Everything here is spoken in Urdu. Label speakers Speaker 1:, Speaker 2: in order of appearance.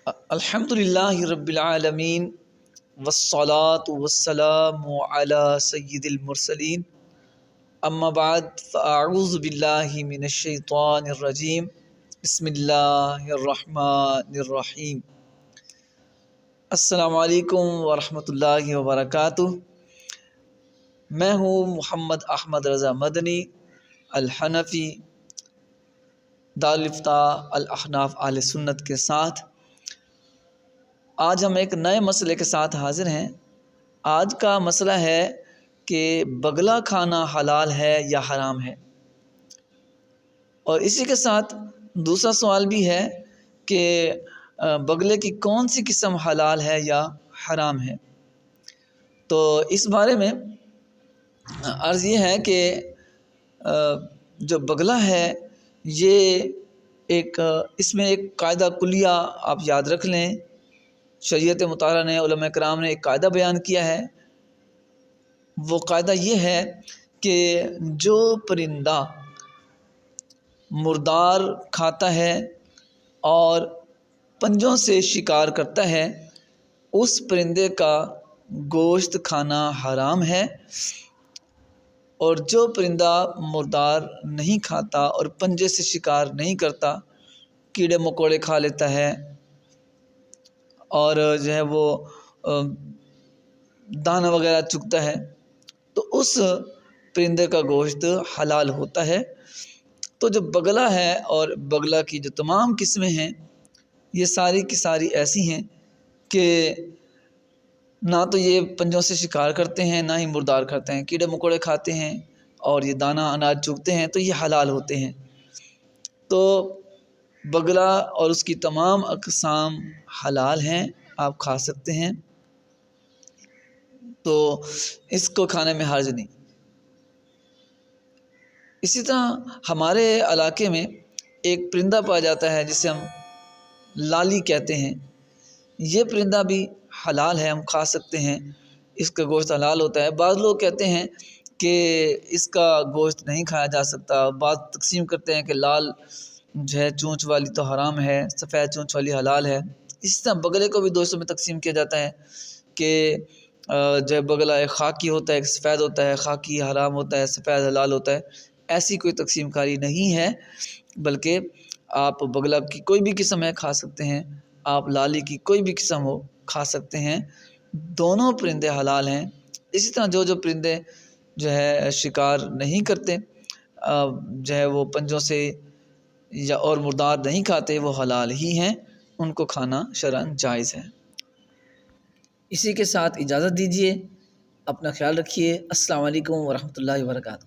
Speaker 1: الحمدللہ رب العالمین والصلاة والسلام علی سید المرسلین اما بعد فاعوذ باللہ من الشیطان الرجیم بسم اللہ الرحمن الرحیم۔ السلام علیکم ورحمۃ اللہ وبرکاتہ۔ میں ہوں محمد احمد رضا مدنی الحنفی، دارالفتاء الاحناف اہل سنت کے ساتھ آج ہم ایک نئے مسئلے کے ساتھ حاضر ہیں۔ آج کا مسئلہ ہے کہ بگلا کھانا حلال ہے یا حرام ہے، اور اسی کے ساتھ دوسرا سوال بھی ہے کہ بگلے کی کون سی قسم حلال ہے یا حرام ہے۔ تو اس بارے میں عرض یہ ہے کہ جو بگلا ہے یہ اس میں ایک قاعدہ کلیہ آپ یاد رکھ لیں۔ شریعت مطالعہ نے، علماء کرام نے ایک قاعدہ بیان کیا ہے۔ وہ قاعدہ یہ ہے کہ جو پرندہ مردار کھاتا ہے اور پنجوں سے شکار کرتا ہے اس پرندے کا گوشت کھانا حرام ہے، اور جو پرندہ مردار نہیں کھاتا اور پنجے سے شکار نہیں کرتا، کیڑے مکوڑے کھا لیتا ہے اور جو ہے وہ دانہ وغیرہ چگتا ہے، تو اس پرندے کا گوشت حلال ہوتا ہے۔ تو جو بگلا ہے اور بگلا کی جو تمام قسمیں ہیں یہ ساری کی ساری ایسی ہیں کہ نہ تو یہ پنجوں سے شکار کرتے ہیں، نہ ہی مردار کھاتے ہیں، کیڑے مکوڑے کھاتے ہیں اور یہ دانہ اناج چگتے ہیں، تو یہ حلال ہوتے ہیں۔ تو بگلا اور اس کی تمام اقسام حلال ہیں، آپ کھا سکتے ہیں، تو اس کو کھانے میں حرج نہیں۔ اسی طرح ہمارے علاقے میں ایک پرندہ پایا جاتا ہے جسے ہم لالی کہتے ہیں۔ یہ پرندہ بھی حلال ہے، ہم کھا سکتے ہیں، اس کا گوشت حلال ہوتا ہے۔ بعض لوگ کہتے ہیں کہ اس کا گوشت نہیں کھایا جا سکتا، بعض تقسیم کرتے ہیں کہ لال جو ہے چونچ والی تو حرام ہے، سفید چونچ والی حلال ہے۔ اسی طرح بگلے کو بھی دو حصوں میں تقسیم کیا جاتا ہے کہ جو ہے بگلا ایک خاکی ہوتا ہے، ایک سفید ہوتا ہے، خاکی حرام ہوتا ہے، سفید حلال ہوتا ہے۔ ایسی کوئی تقسیم کاری نہیں ہے، بلکہ آپ بگلا کی کوئی بھی قسم ہے کھا سکتے ہیں، آپ لالی کی کوئی بھی قسم ہو کھا سکتے ہیں، دونوں پرندے حلال ہیں۔ اسی طرح جو پرندے جو ہے شکار نہیں کرتے، جو ہے وہ پنجوں سے یا اور مردار نہیں کھاتے، وہ حلال ہی ہیں، ان کو کھانا شرعاً جائز ہے۔ اسی کے ساتھ اجازت دیجیے، اپنا خیال رکھیے۔ السلام علیکم ورحمۃ اللہ وبرکاتہ۔